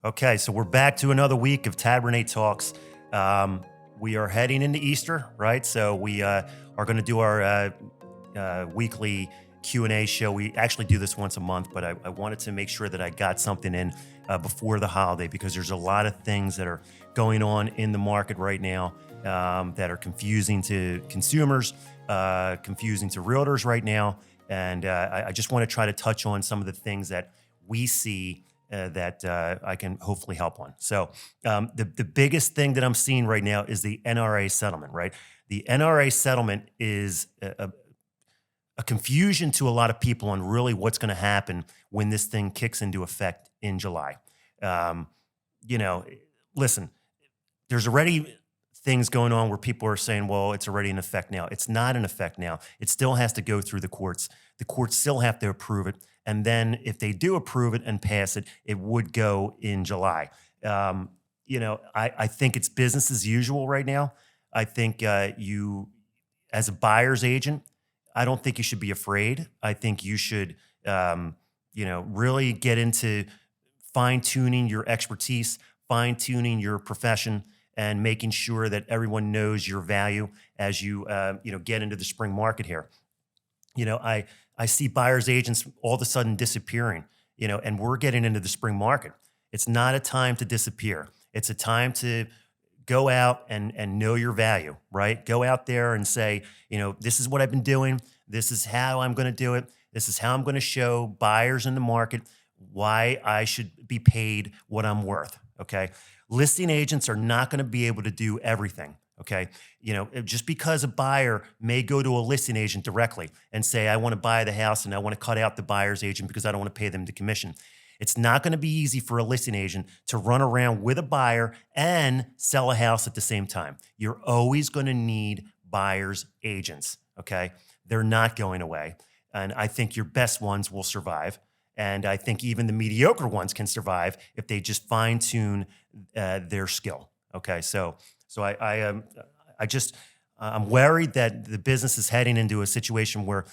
Okay, so we're back to another week of Taberne Talks. We are heading into Easter, right? So we are going to do our weekly Q&A show. We actually do this once a month, but I wanted to make sure that I got something in before the holiday because there's a lot of things that are going on in the market right now that are confusing to consumers, confusing to realtors right now. And I just want to try to touch on some of the things that we see that I can hopefully help on. So the biggest thing that I'm seeing right now is the NRA settlement, right? The NRA settlement is a confusion to a lot of people on really what's going to happen when this thing kicks into effect in July. Um, you know, listen, there's already things going on where people are saying, well, it's already in effect now. It's not in effect now. It still has to go through the courts. The courts still have to approve it. And then if they do approve it and pass it, it would go in July. I think it's business as usual right now. I think as a buyer's agent, I don't think you should be afraid. I think you should, really get into fine tuning your expertise, fine tuning your profession, and making sure that everyone knows your value as you, get into the spring market here. I see buyers agents all of a sudden disappearing, and we're getting into the spring market. It's not a time to disappear. It's a time to go out and know your value, right? Go out there and say, this is what I've been doing. This is how I'm going to do it. This is how I'm going to show buyers in the market why I should be paid what I'm worth. Okay. Listing agents are not going to be able to do everything. Okay. Just because a buyer may go to a listing agent directly and say, I want to buy the house and I want to cut out the buyer's agent because I don't want to pay them the commission. It's not going to be easy for a listing agent to run around with a buyer and sell a house at the same time. You're always going to need buyer's agents. Okay. They're not going away. And I think your best ones will survive. And I think even the mediocre ones can survive if they just fine tune their skill. Okay. So I'm worried that the business is heading into a situation where,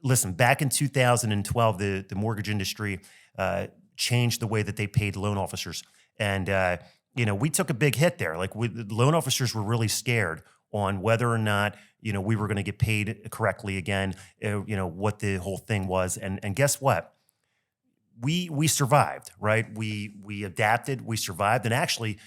listen, back in 2012, the mortgage industry changed the way that they paid loan officers. And, we took a big hit there. The loan officers were really scared on whether or not, we were going to get paid correctly again, what the whole thing was. And guess what? We survived, right? We adapted, we survived. And actually,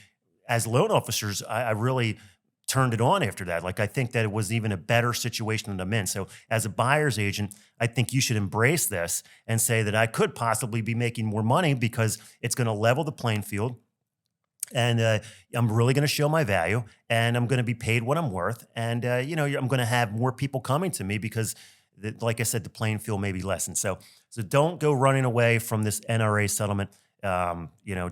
as loan officers, I really turned it on after that. I think that it was even a better situation than I'm in. So as a buyer's agent, I think you should embrace this and say that I could possibly be making more money because it's going to level the playing field. And I'm really going to show my value and I'm going to be paid what I'm worth. And, I'm going to have more people coming to me because, like I said, the playing field may be lessened. So don't go running away from this NRA settlement.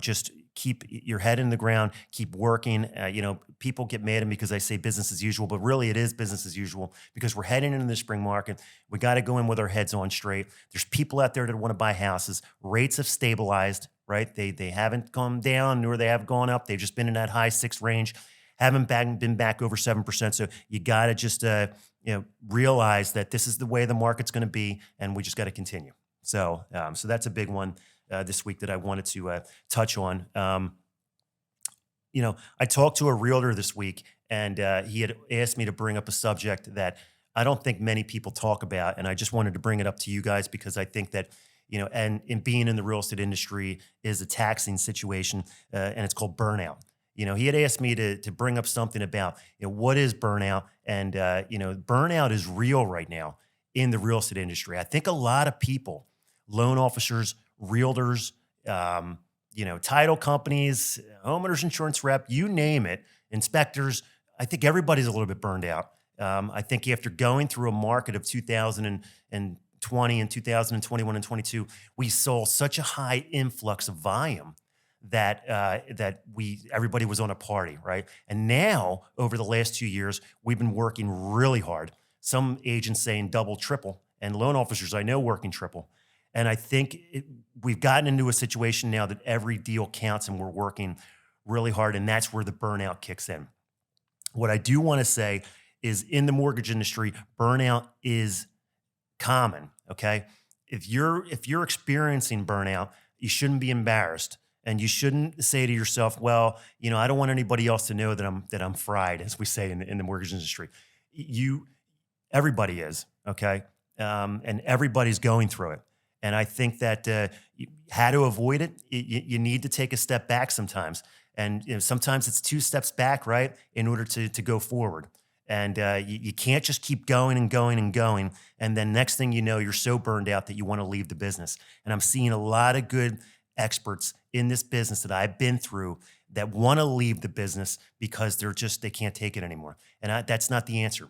Just keep your head in the ground, keep working. People get mad at me because I say business as usual, but really it is business as usual because we're heading into the spring market. We got to go in with our heads on straight. There's people out there that want to buy houses. Rates have stabilized, right? They haven't come down nor they have gone up. They've just been in that high 6 range, haven't been back over 7%. So you got to just, realize that this is the way the market's going to be, and we just got to continue. So that's a big one this week that I wanted to touch on. I talked to a realtor this week, and he had asked me to bring up a subject that I don't think many people talk about, and I just wanted to bring it up to you guys because I think that, and in being in the real estate industry is a taxing situation, and it's called burnout. He had asked me to bring up something about, what is burnout? And, burnout is real right now in the real estate industry. I think a lot of people, loan officers, realtors, title companies, homeowners insurance rep, you name it, inspectors, I think everybody's a little bit burned out. I think after going through a market of 2020 and 2021 and 22, we saw such a high influx of volume that everybody was on a party, right? And now, over the last 2 years, we've been working really hard. Some agents saying double, triple, and loan officers I know working triple. And I think we've gotten into a situation now that every deal counts and we're working really hard, and that's where the burnout kicks in. What I do want to say is in the mortgage industry, burnout is common, okay? If you're experiencing burnout, you shouldn't be embarrassed. And you shouldn't say to yourself, well, I don't want anybody else to know that I'm fried, as we say in the mortgage industry. You Everybody is, okay? And everybody's going through it. And I think that how to avoid it, you need to take a step back sometimes. And sometimes it's two steps back, right, in order to go forward. And you can't just keep going and going and going. And then next thing you know, you're so burned out that you want to leave the business. And I'm seeing a lot of good experts in this business that I've been through that want to leave the business because they can't take it anymore. And that's not the answer.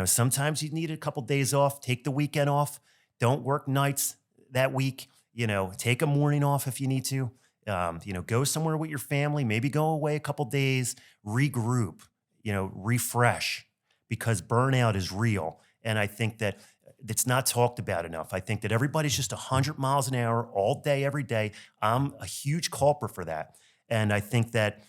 Sometimes you need a couple days off, take the weekend off, don't work nights that week, take a morning off if you need to, go somewhere with your family, maybe go away a couple days, regroup, refresh, because burnout is real. And I think that it's not talked about enough. I think that everybody's just 100 miles an hour all day, every day. I'm a huge culprit for that. And I think that,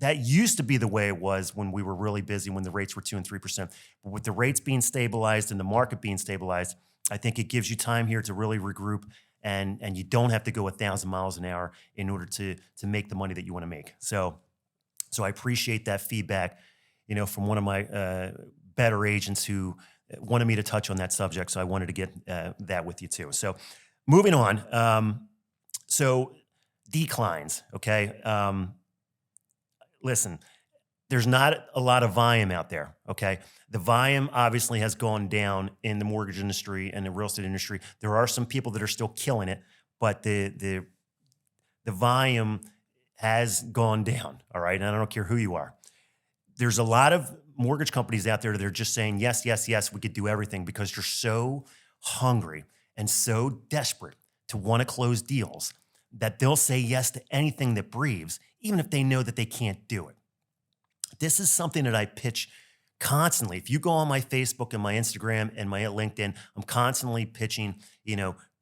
that used to be the way it was when we were really busy, when the rates were 2% and 3%. But with the rates being stabilized and the market being stabilized, I think it gives you time here to really regroup, and you don't have to go 1,000 miles an hour in order to make the money that you want to make. So I appreciate that feedback, from one of my better agents who wanted me to touch on that subject. So I wanted to get that with you too. So moving on. So declines, okay? Listen, there's not a lot of volume out there, okay? The volume obviously has gone down in the mortgage industry and the real estate industry. There are some people that are still killing it, but the volume has gone down, all right? And I don't care who you are. There's a lot of mortgage companies out there that are just saying, yes, yes, yes, we could do everything, because you're so hungry and so desperate to want to close deals that they'll say yes to anything that breathes, even if they know that they can't do it. This is something that I pitch constantly. If you go on my Facebook and my Instagram and my LinkedIn, I'm constantly pitching,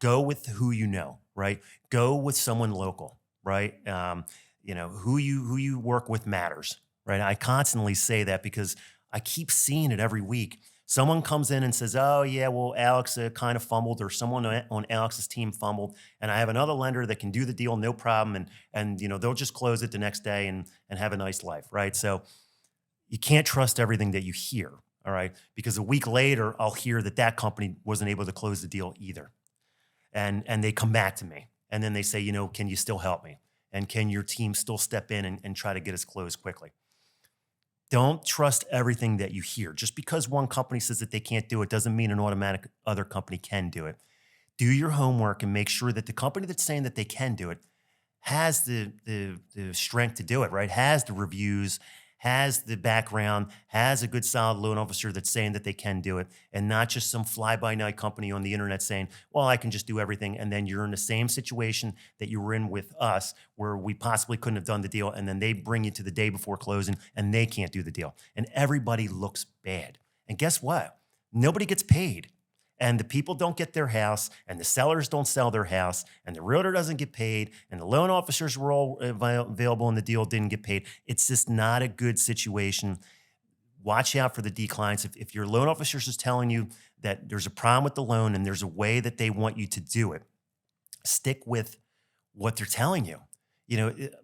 go with who you know, right? Go with someone local, right? Who you work with matters, right? I constantly say that because I keep seeing it every week. Someone comes in and says, oh, yeah, well, Alex kind of fumbled, or someone on Alex's team fumbled, and I have another lender that can do the deal, no problem, and they'll just close it the next day and have a nice life, right? So you can't trust everything that you hear, all right? Because a week later, I'll hear that company wasn't able to close the deal either. And they come back to me, and then they say, can you still help me? And can your team still step in and try to get us closed quickly? Don't trust everything that you hear. Just because one company says that they can't do it doesn't mean an automatic other company can do it. Do your homework and make sure that the company that's saying that they can do it has the strength to do it, right? Has the reviews, has the background, has a good solid loan officer that's saying that they can do it, and not just some fly-by-night company on the internet saying, well, I can just do everything, and then you're in the same situation that you were in with us, where we possibly couldn't have done the deal, and then they bring you to the day before closing, and they can't do the deal. And everybody looks bad. And guess what? Nobody gets paid. And the people don't get their house, and the sellers don't sell their house, and the realtor doesn't get paid, and the loan officers were all available and the deal didn't get paid. It's just not a good situation. Watch out for the declines. If your loan officer is telling you that there's a problem with the loan and there's a way that they want you to do it, stick with what they're telling you.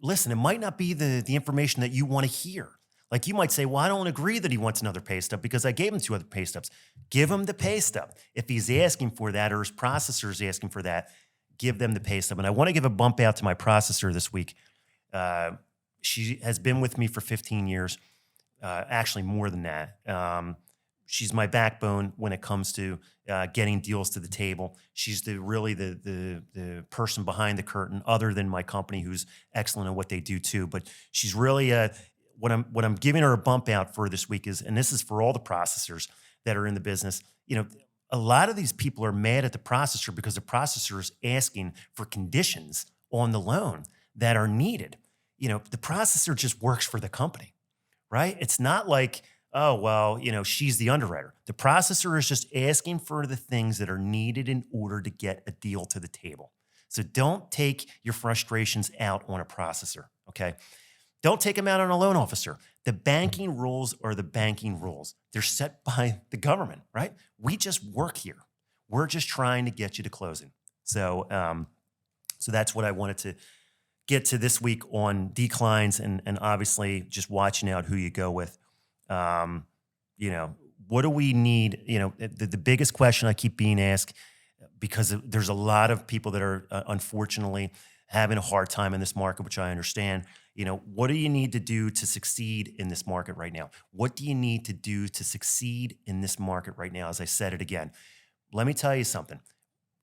Listen, it might not be the information that you want to hear. Like, you might say, well, I don't agree that he wants another pay stub because I gave him 2 other pay stubs. Give him the pay stub. If he's asking for that, or his processor is asking for that, give them the pay stub. And I want to give a bump out to my processor this week. She has been with me for 15 years, actually more than that. She's my backbone when it comes to getting deals to the table. She's really the person behind the curtain, other than my company, who's excellent at what they do too. But she's really what I'm giving her a bump out for this week is, and this is for all the processors that are in the business, a lot of these people are mad at the processor because the processor is asking for conditions on the loan that are needed. The processor just works for the company, right? It's not like, oh, well, she's the underwriter. The processor is just asking for the things that are needed in order to get a deal to the table. So don't take your frustrations out on a processor, okay? Don't take them out on a loan officer. The banking rules are the banking rules. They're set by the government, right? We just work here. We're just trying to get you to closing. So So that's what I wanted to get to this week on declines and obviously just watching out who you go with. Um, what do we need? The biggest question I keep being asked, because there's a lot of people that are unfortunately having a hard time in this market, which I understand. What do you need to do to succeed in this market right now? What do you need to do to succeed in this market right now? As I said it again, let me tell you something.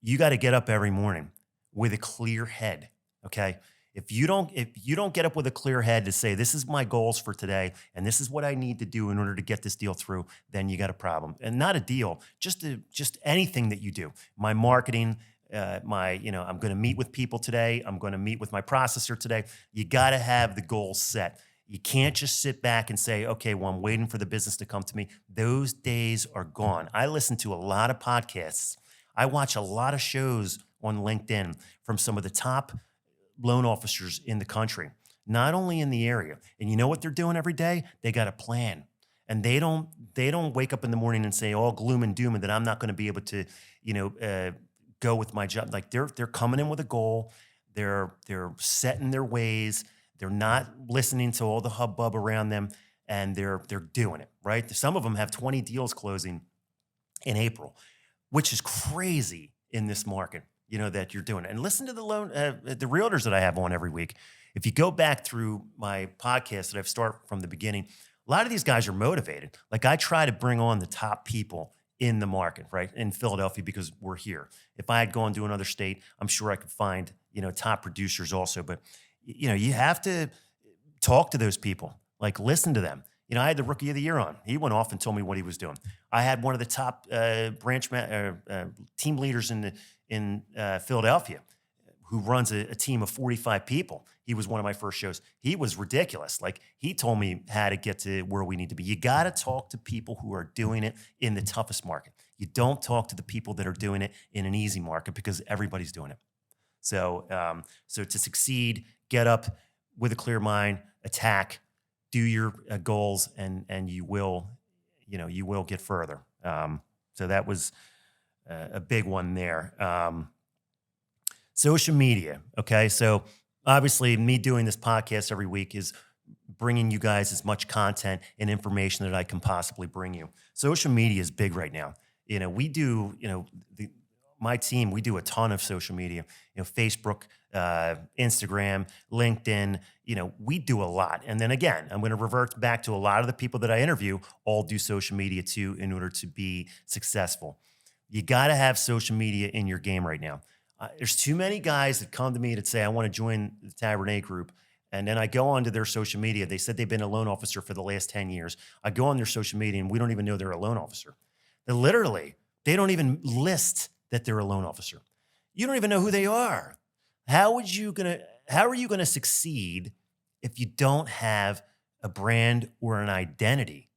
You got to get up every morning with a clear head. Okay. If you don't get up with a clear head to say, this is my goals for today, and this is what I need to do in order to get this deal through, then you got a problem. And not a deal, just anything that you do. My marketing, I'm going to meet with people today. I'm going to meet with my processor today. You got to have the goals set. You can't just sit back and say, okay, well, I'm waiting for the business to come to me. Those days are gone. I listen to a lot of podcasts. I watch a lot of shows on LinkedIn from some of the top loan officers in the country, not only in the area. And you know what they're doing every day? They got a plan. And they don't wake up in the morning and say all gloom and doom and that I'm not going to be able to, go with my job. Like they're coming in with a goal. They're setting their ways. They're not listening to all the hubbub around them, and they're doing it, right? Some of them have 20 deals closing in April, which is crazy in this market. That you're doing it. And listen to the realtors that I have on every week. If you go back through my podcast that I've started from the beginning, a lot of these guys are motivated. Like I try to bring on the top people in the market, right? In Philadelphia, because we're here. If I had gone to another state, I'm sure I could find, top producers also. But, you have to talk to those people, like listen to them. I had the Rookie of the Year on. He went off and told me what he was doing. I had one of the top team leaders in Philadelphia, who runs a team of 45 people. He was one of my first shows. He was ridiculous. Like he told me how to get to where we need to be. You got to talk to people who are doing it in the toughest market. You don't talk to the people that are doing it in an easy market, because everybody's doing it. So to succeed, get up with a clear mind, attack, do your goals, and you will get further. So that was a big one there. Social media. Okay. So obviously me doing this podcast every week is bringing you guys as much content and information that I can possibly bring you. Social media is big right now. We do, my team, we do a ton of social media, Facebook, Instagram, LinkedIn, we do a lot. And then again, I'm going to revert back to a lot of the people that I interview all do social media too, in order to be successful. You got to have social media in your game right now. There's too many guys that come to me that say, I want to join the Taberne group. And then I go onto their social media. They said they've been a loan officer for the last 10 years. I go on their social media and we don't even know they're a loan officer. They don't even list that they're a loan officer. You don't even know who they are. How are you going to succeed if you don't have a brand or an identity?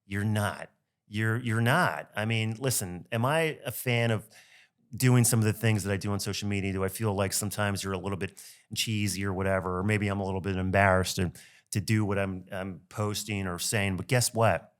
You're not. You're not. I mean, listen, am I a fan of doing some of the things that I do on social media? Do I feel like sometimes you're a little bit cheesy or whatever, or maybe I'm a little bit embarrassed to do what I'm posting or saying? But guess what?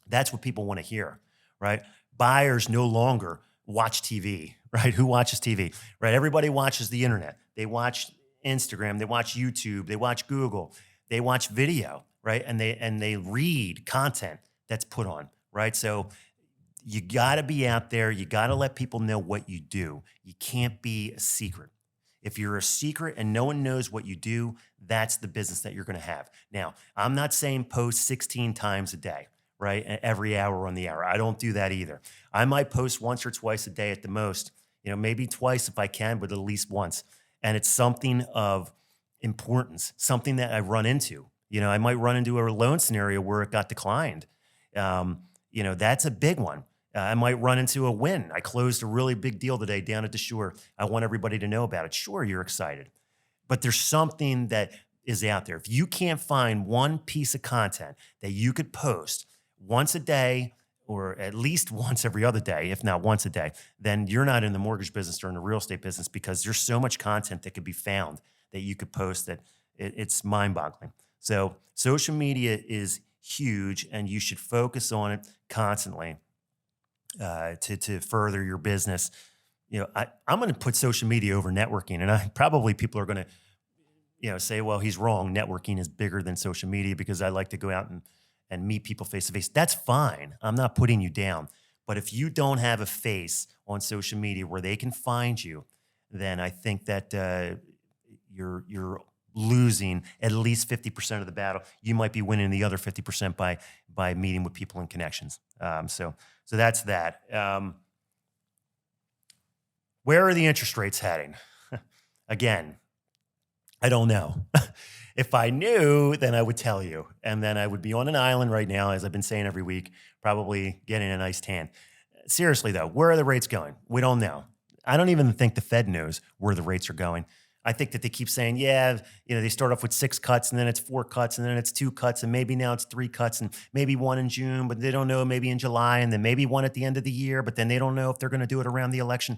That's what people want to hear, right? Buyers no longer watch TV, right? Who watches TV, right? Everybody watches the internet. They watch Instagram, they watch YouTube, they watch Google, they watch video, right? And they read content that's put on, right? So you got to be out there. You got to let people know what you do. You can't be a secret. If you're a secret and no one knows what you do, that's the business that you're going to have. Now, I'm not saying post 16 times a day, right? Every hour on the hour. I don't do that either. I might post once or twice a day at the most, maybe twice if I can, but at least once. And it's something of importance, something that I run into. I might run into a loan scenario where it got declined. That's a big one. I might run into a win. I closed a really big deal today down at the shore. I want everybody to know about it. Sure, you're excited, but there's something that is out there. If you can't find one piece of content that you could post once a day, or at least once every other day, if not once a day, then you're not in the mortgage business or in the real estate business, because there's so much content that could be found that you could post that it's mind-boggling. So social media is huge, and you should focus on it constantly to further your business. I'm going to put social media over networking, and probably people are going to, say, well, he's wrong. Networking is bigger than social media because I like to go out and meet people face to face. That's fine. I'm not putting you down. But if you don't have a face on social media where they can find you, then I think that you're losing at least 50% of the battle. You might be winning the other 50% by meeting with people and connections. So that's that. Where are the interest rates heading? Again, I don't know. If I knew, then I would tell you. And then I would be on an island right now, as I've been saying every week, probably getting a nice tan. Seriously, though, where are the rates going? We don't know. I don't even think the Fed knows where the rates are going. I think that they keep saying, they start off with 6 cuts, and then it's 4 cuts, and then it's 2 cuts, and maybe now it's 3 cuts, and maybe 1 in June, but they don't know, maybe in July, and then maybe 1 at the end of the year, but then they don't know if they're going to do it around the election.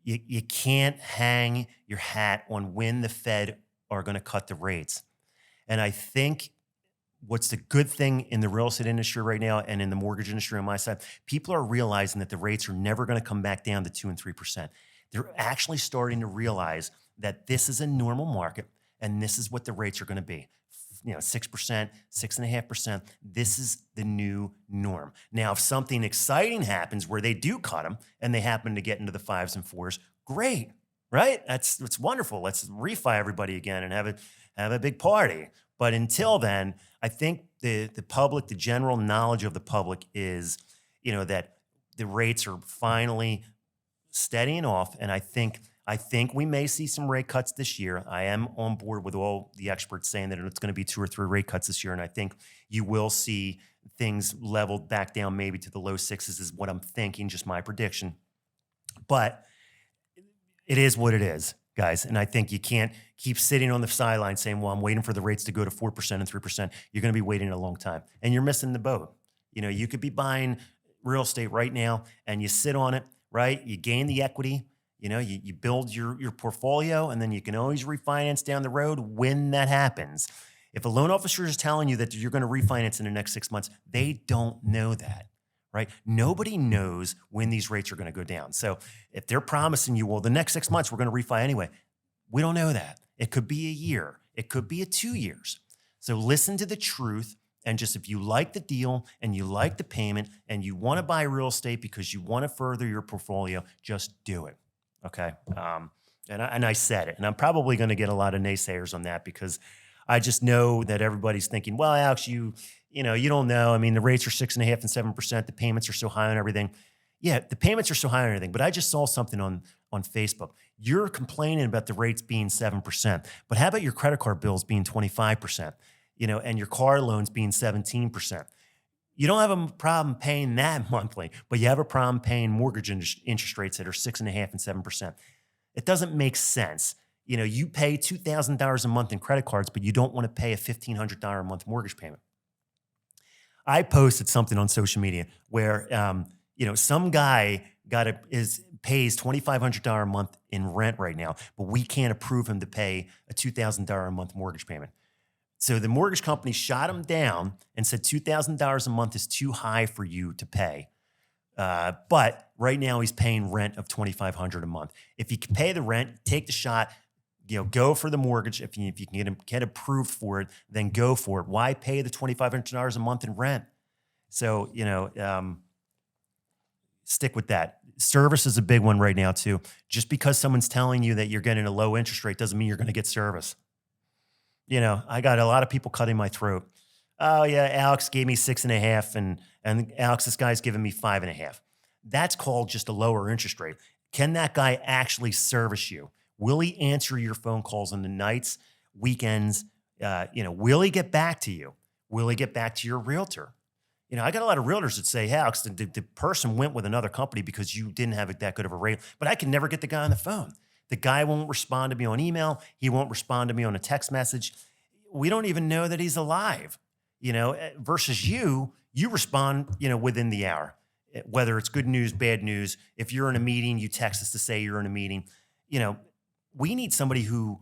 You can't hang your hat on when the Fed are going to cut the rates. And I think what's the good thing in the real estate industry right now and in the mortgage industry on my side, people are realizing that the rates are never going to come back down to 2 and 3%. They're actually starting to realize that this is a normal market and this is what the rates are going to be. 6%, 6.5%. This is the new norm. Now, if something exciting happens where they do cut them and they happen to get into the 5s and 4s, great, right? It's wonderful. Let's refi everybody again and have a big party. But until then, I think the public, the general knowledge of the public is, that the rates are finally steadying off, and I think we may see some rate cuts this year. I am on board with all the experts saying that it's going to be 2 or 3 rate cuts this year, and I think you will see things leveled back down maybe to the low 6s is what I'm thinking, just my prediction. But it is what it is, guys, and I think you can't keep sitting on the sideline saying, well, I'm waiting for the rates to go to 4% and 3%. You're going to be waiting a long time, and you're missing the boat. You could be buying real estate right now, and you sit on it, right? You gain the equity. You build your portfolio, and then you can always refinance down the road when that happens. If a loan officer is telling you that you're going to refinance in the next 6 months, they don't know that, right? Nobody knows when these rates are going to go down. So if they're promising you, well, the next 6 months we're going to refi anyway, we don't know that. It could be a year. It could be 2 years. So listen to the truth. And just if you like the deal and you like the payment and you want to buy real estate because you want to further your portfolio, just do it. Okay. And I said it, and I'm probably going to get a lot of naysayers on that because I just know that everybody's thinking, well, Alex, you don't know. I mean, the rates are 6.5% and 7%. The payments are so high on everything. Yeah, the payments are so high on everything. But I just saw something on Facebook. You're complaining about the rates being 7%, but how about your credit card bills being 25%? And your car loans being 17%. You don't have a problem paying that monthly, but you have a problem paying mortgage interest rates that are 6.5% and 7%. It doesn't make sense. You pay $2,000 a month in credit cards, but you don't want to pay a $1,500 a month mortgage payment. I posted something on social media where, some guy pays $2,500 a month in rent right now, but we can't approve him to pay a $2,000 a month mortgage payment. So the mortgage company shot him down and said $2,000 a month is too high for you to pay. But right now he's paying rent of $2,500 a month. If you can pay the rent, take the shot, go for the mortgage. If you can get approved for it, then go for it. Why pay the $2,500 a month in rent? So, stick with that. Service is a big one right now too. Just because someone's telling you that you're getting a low interest rate doesn't mean you're going to get service. I got a lot of people cutting my throat. Oh yeah, Alex gave me 6.5 and Alex, this guy's giving me 5.5. That's called just a lower interest rate. Can that guy actually service you? Will he answer your phone calls on the nights, weekends? Will he get back to you? Will he get back to your realtor? I got a lot of realtors that say, hey, Alex, the person went with another company because you didn't have that good of a rate, but I can never get the guy on the phone. The guy won't respond to me on email. He won't respond to me on a text message. We don't even know that he's alive, versus you respond, within the hour, whether it's good news, bad news. If you're in a meeting, you text us to say you're in a meeting. We need somebody who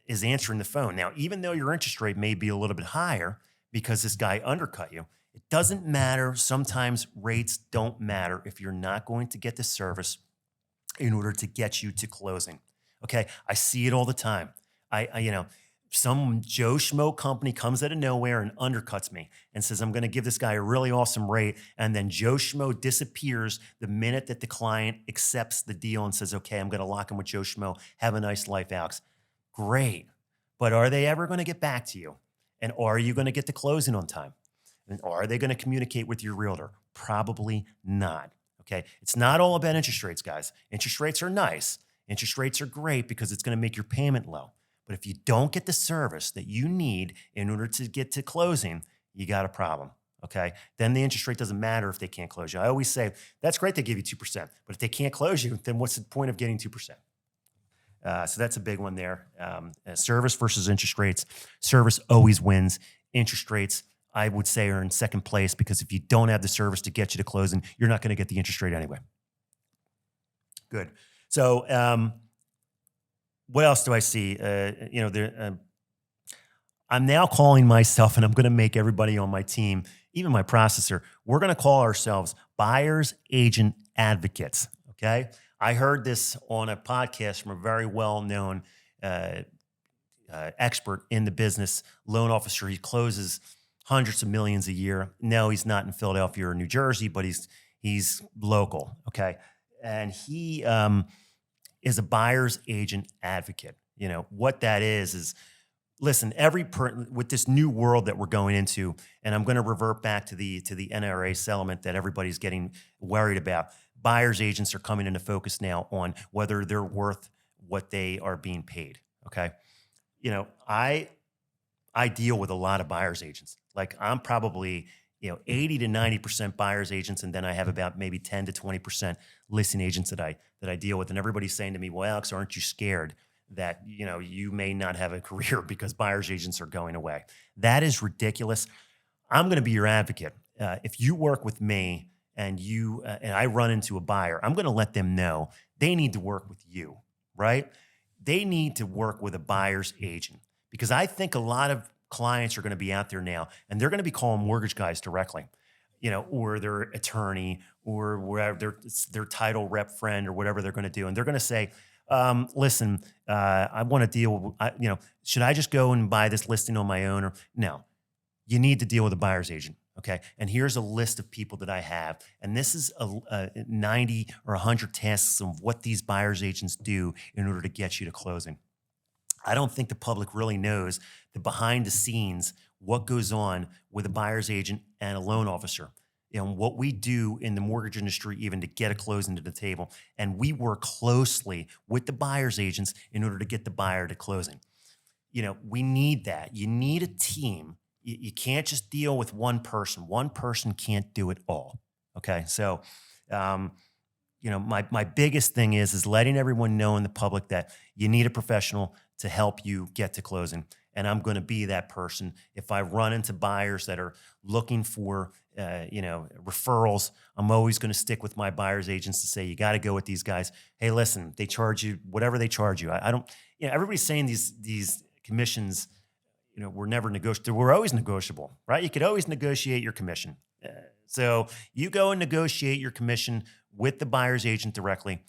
is answering the phone. Now, even though your interest rate may be a little bit higher because this guy undercut you, it doesn't matter. Sometimes rates don't matter if you're not going to get the service in order to get you to closing. Okay. I see it all the time. Some Joe Schmo company comes out of nowhere and undercuts me and says, I'm going to give this guy a really awesome rate. And then Joe Schmo disappears the minute that the client accepts the deal and says, okay, I'm going to lock in with Joe Schmo. Have a nice life, Alex. Great. But are they ever going to get back to you? And are you going to get to closing on time? And are they going to communicate with your realtor? Probably not. Okay. It's not all about interest rates, guys. Interest rates are nice. Interest rates are great because it's going to make your payment low. But if you don't get the service that you need in order to get to closing, you got a problem. Okay. Then the interest rate doesn't matter if they can't close you. I always say, that's great they give you 2%, but if they can't close you, then what's the point of getting 2%? So that's a big one there. Service versus interest rates. Service always wins. Interest rates, I would say, are in second place because if you don't have the service to get you to closing, you're not going to get the interest rate anyway. Good. So what else do I see? I'm now calling myself, and I'm going to make everybody on my team, even my processor, we're going to call ourselves buyer's agent advocates. Okay. I heard this on a podcast from a very well-known expert in the business, loan officer. He closes hundreds of millions a year. No, he's not in Philadelphia or New Jersey, but he's local. Okay. And he is a buyer's agent advocate. You know, what that is listen, with this new world that we're going into, and I'm going to revert back to the NRA settlement that everybody's getting worried about. Buyer's agents are coming into focus now on whether they're worth what they are being paid. Okay. You know, I deal with a lot of buyer's agents. Like I'm probably, 80 to 90% buyer's agents. And then I have about maybe 10 to 20% listing agents that I deal with. And everybody's saying to me, well, Alex, aren't you scared that, you may not have a career because buyer's agents are going away? That is ridiculous. I'm going to be your advocate. If you work with me and and I run into a buyer, I'm going to let them know they need to work with you, right? They need to work with a buyer's agent because I think a lot of clients are going to be out there now and they're going to be calling mortgage guys directly, or their attorney or wherever their title rep friend or whatever they're going to do. And they're going to say, listen, I want to deal with, should I just go and buy this listing on my own? Or no, you need to deal with a buyer's agent. Okay. And here's a list of people that I have. And this is a 90 or 100 tasks of what these buyer's agents do in order to get you to closing. I don't think the public really knows the behind the scenes, what goes on with a buyer's agent and a loan officer, and what we do in the mortgage industry, even to get a closing to the table. And we work closely with the buyer's agents in order to get the buyer to closing. We need that. You need a team. You can't just deal with one person. One person can't do it all. Okay. So, my biggest thing is letting everyone know in the public that you need a professional to help you get to closing. And I'm going to be that person. If I run into buyers that are looking for, referrals, I'm always going to stick with my buyer's agents to say, you got to go with these guys. Hey, listen, they charge you whatever they charge you. I don't, everybody's saying these commissions, we're never negotiable. We're always negotiable, right? You could always negotiate your commission. So you go and negotiate your commission with the buyer's agent directly.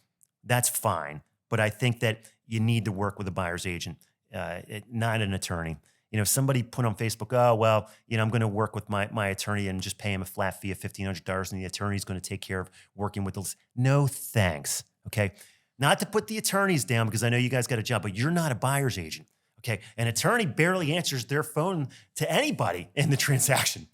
That's fine. But I think that you need to work with a buyer's agent, not an attorney. Somebody put on Facebook, oh, well, I'm going to work with my attorney and just pay him a flat fee of $1,500 and the attorney's going to take care of working with those. No, thanks. Okay. Not to put the attorneys down because I know you guys got a job, but you're not a buyer's agent. Okay. An attorney barely answers their phone to anybody in the transaction.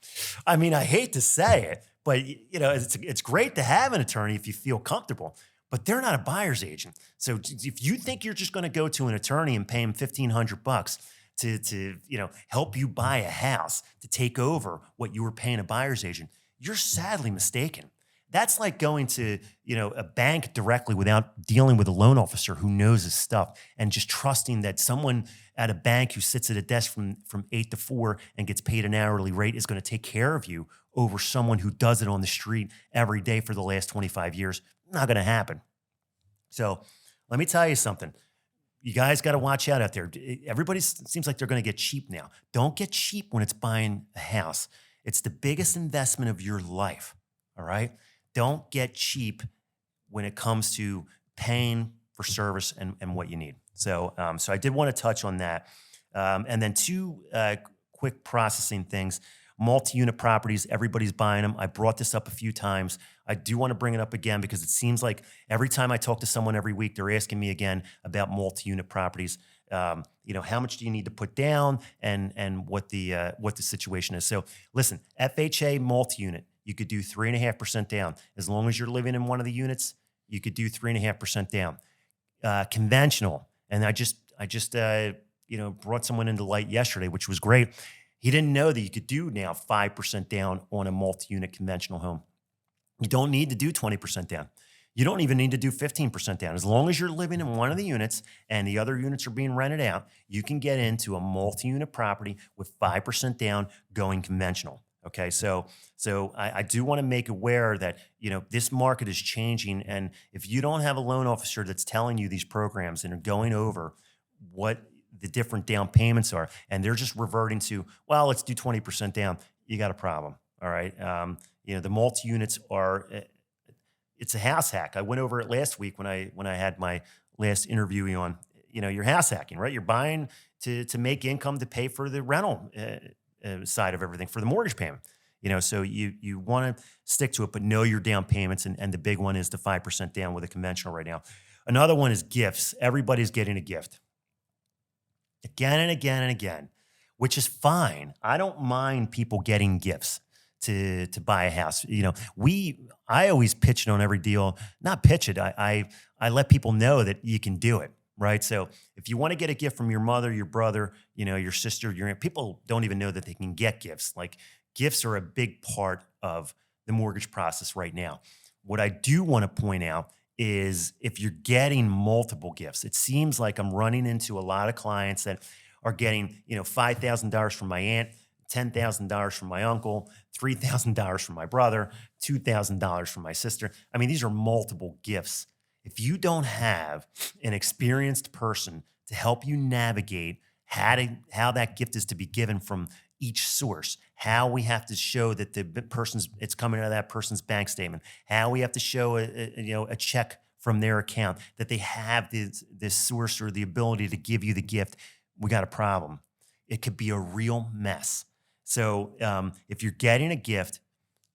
I mean, I hate to say it, but it's great to have an attorney if you feel comfortable, but they're not a buyer's agent. So if you think you're just going to go to an attorney and pay him $1,500 to help you buy a house, to take over what you were paying a buyer's agent, you're sadly mistaken. That's like going to, a bank directly without dealing with a loan officer who knows his stuff and just trusting that someone at a bank who sits at a desk from 8 to 4 and gets paid an hourly rate is going to take care of you over someone who does it on the street every day for the last 25 years. Not going to happen. So let me tell you something. You guys got to watch out there. Everybody seems like they're going to get cheap now. Don't get cheap when it's buying a house. It's the biggest investment of your life. All right. Don't get cheap when it comes to paying for service and what you need. So, so I did want to touch on that. And then two quick processing things. Multi-unit properties, everybody's buying them. I brought this up a few times. I do want to bring it up again because it seems like every time I talk to someone every week, they're asking me again about multi-unit properties. How much do you need to put down and what the situation is. So listen, FHA multi-unit, you could do 3.5% down. As long as you're living in one of the units, you could do 3.5% down. Conventional, and I just brought someone into light yesterday, which was great. He didn't know that you could do now 5% down on a multi-unit conventional home. You don't need to do 20% down. You don't even need to do 15% down. As long as you're living in one of the units and the other units are being rented out, you can get into a multi-unit property with 5% down going conventional. Okay, so I do want to make aware that this market is changing, and if you don't have a loan officer that's telling you these programs and are going over what the different down payments are, and they're just reverting to, well, let's do 20% down, you got a problem. All right, the multi units are. It's a house hack. I went over it last week when I had my last interviewee on. You're house hacking, right? You're buying to make income to pay for the rental side of everything, for the mortgage payment. So you want to stick to it, but know your down payments. And the big one is the 5% down with a conventional right now. Another one is gifts. Everybody's getting a gift again and again and again, which is fine. I don't mind people getting gifts to buy a house. I always pitch it on every deal, not pitch it. I let people know that you can do it. Right. So if you want to get a gift from your mother, your brother, your sister, your aunt, people don't even know that they can get gifts. Like, gifts are a big part of the mortgage process right now. What I do want to point out is if you're getting multiple gifts, it seems like I'm running into a lot of clients that are getting, $5,000 from my aunt, $10,000 from my uncle, $3,000 from my brother, $2,000 from my sister. I mean, these are multiple gifts. If you don't have an experienced person to help you navigate how that gift is to be given from each source, how we have to show that it's coming out of that person's bank statement, how we have to show a check from their account, that they have this source or the ability to give you the gift, we got a problem. It could be a real mess. So if you're getting a gift,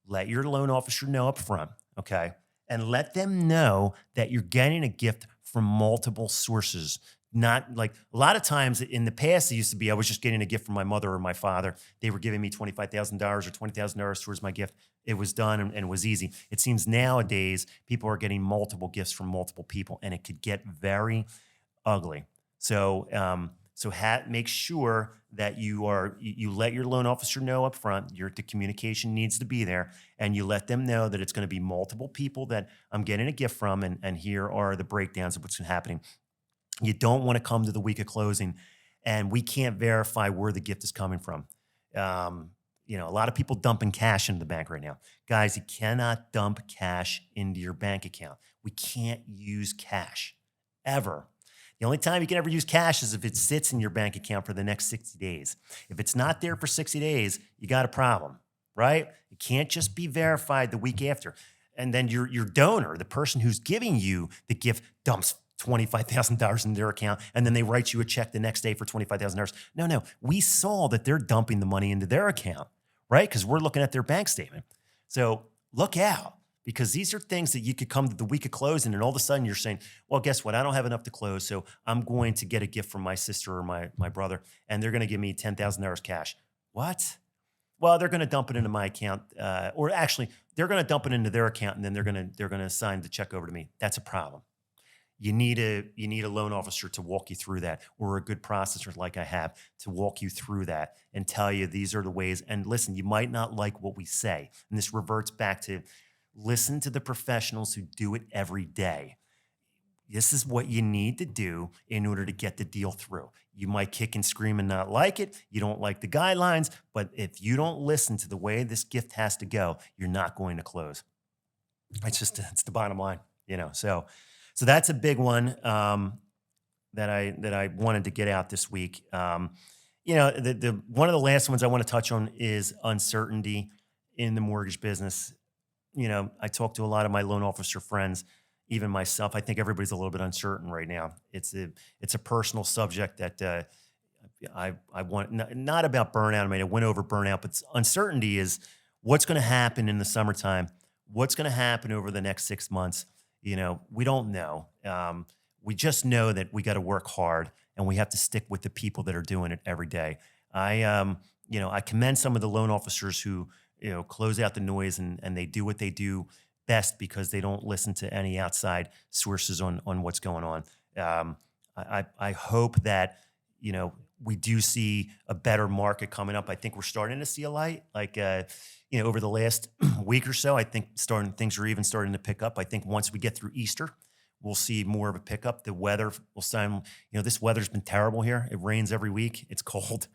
let your loan officer know up front, okay? And let them know that you're getting a gift from multiple sources. Not like a lot of times in the past, it used to be I was just getting a gift from my mother or my father. They were giving me $25,000 or $20,000 towards my gift. It was done and it was easy. It seems nowadays people are getting multiple gifts from multiple people, and it could get very ugly. So make sure that you let your loan officer know up front. The communication needs to be there, and you let them know that it's going to be multiple people that I'm getting a gift from, and here are the breakdowns of what's happening. You don't want to come to the week of closing and we can't verify where the gift is coming from. A lot of people dumping cash into the bank right now. Guys, you cannot dump cash into your bank account. We can't use cash ever. The only time you can ever use cash is if it sits in your bank account for the next 60 days. If it's not there for 60 days, you got a problem, right? It can't just be verified the week after. And then your donor, the person who's giving you the gift, dumps $25,000 in their account, and then they write you a check the next day for $25,000. No, we saw that they're dumping the money into their account, right? Because we're looking at their bank statement. So look out, because these are things that you could come to the week of closing, and all of a sudden you're saying, well, guess what? I don't have enough to close, so I'm going to get a gift from my sister or my brother, and they're going to give me $10,000 cash. What? Well, they're going to dump it into my account, or actually, they're going to dump it into their account, and then they're going to assign the check over to me. That's a problem. You need a loan officer to walk you through that, or a good processor like I have to walk you through that and tell you these are the ways. And listen, you might not like what we say. And this reverts back to listen to the professionals who do it every day. This is what you need to do in order to get the deal through. You might kick and scream and not like it. You don't like the guidelines, but if you don't listen to the way this gift has to go, you're not going to close. It's the bottom line, So that's a big one that I wanted to get out this week. The one of the last ones I want to touch on is uncertainty in the mortgage business. I talk to a lot of my loan officer friends. even myself, I think everybody's a little bit uncertain right now. It's a personal subject that I want not about burnout. I mean, I went over burnout, but uncertainty is what's going to happen in the summertime. What's going to happen over the next 6 months? We don't know. We just know that we got to work hard and we have to stick with the people that are doing it every day. I commend some of the loan officers who, close out the noise and they do what they do best because they don't listen to any outside sources on what's going on. I hope that, we do see a better market coming up. I think we're starting to see a light. Like, over the last week or so, I think things are even starting to pick up. I think once we get through Easter, we'll see more of a pickup. The weather will sound, this weather's been terrible here. It rains every week. It's cold.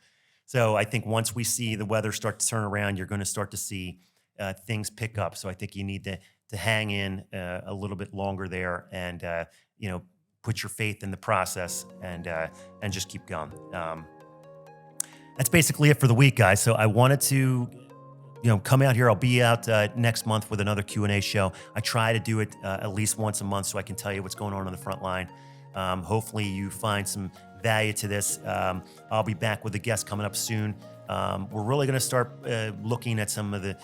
So I think once we see the weather start to turn around, you're going to start to see things pick up. So I think you need to hang in a little bit longer there and, put your faith in the process and just keep going. That's basically it for the week, guys. So I wanted to, come out here. I'll be out next month with another Q&A show. I try to do it at least once a month so I can tell you what's going on the front line. Hopefully you find some value to this. I'll be back with a guest coming up soon. We're really going to start looking at some of the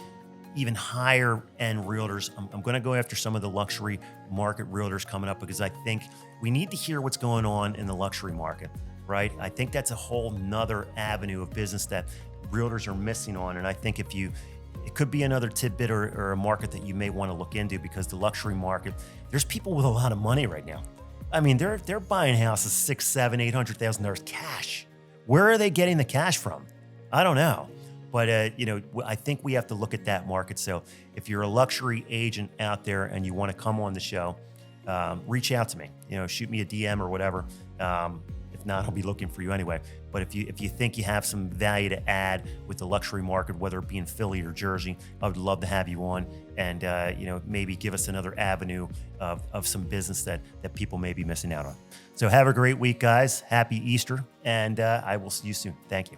even higher end realtors. I'm going to go after some of the luxury market realtors coming up because I think we need to hear what's going on in the luxury market, right? I think that's a whole nother avenue of business that realtors are missing on. And I think it could be another tidbit or a market that you may want to look into because the luxury market, there's people with a lot of money right now. I mean, they're buying houses $600,000, $700,000, $800,000 cash. Where are they getting the cash from? I don't know. But, I think we have to look at that market. So if you're a luxury agent out there and you want to come on the show, reach out to me, shoot me a DM or whatever. If not, I'll be looking for you anyway. But if you think you have some value to add with the luxury market, whether it be in Philly or Jersey, I would love to have you on and, maybe give us another avenue of some business that people may be missing out on. So have a great week, guys. Happy Easter. And I will see you soon. Thank you.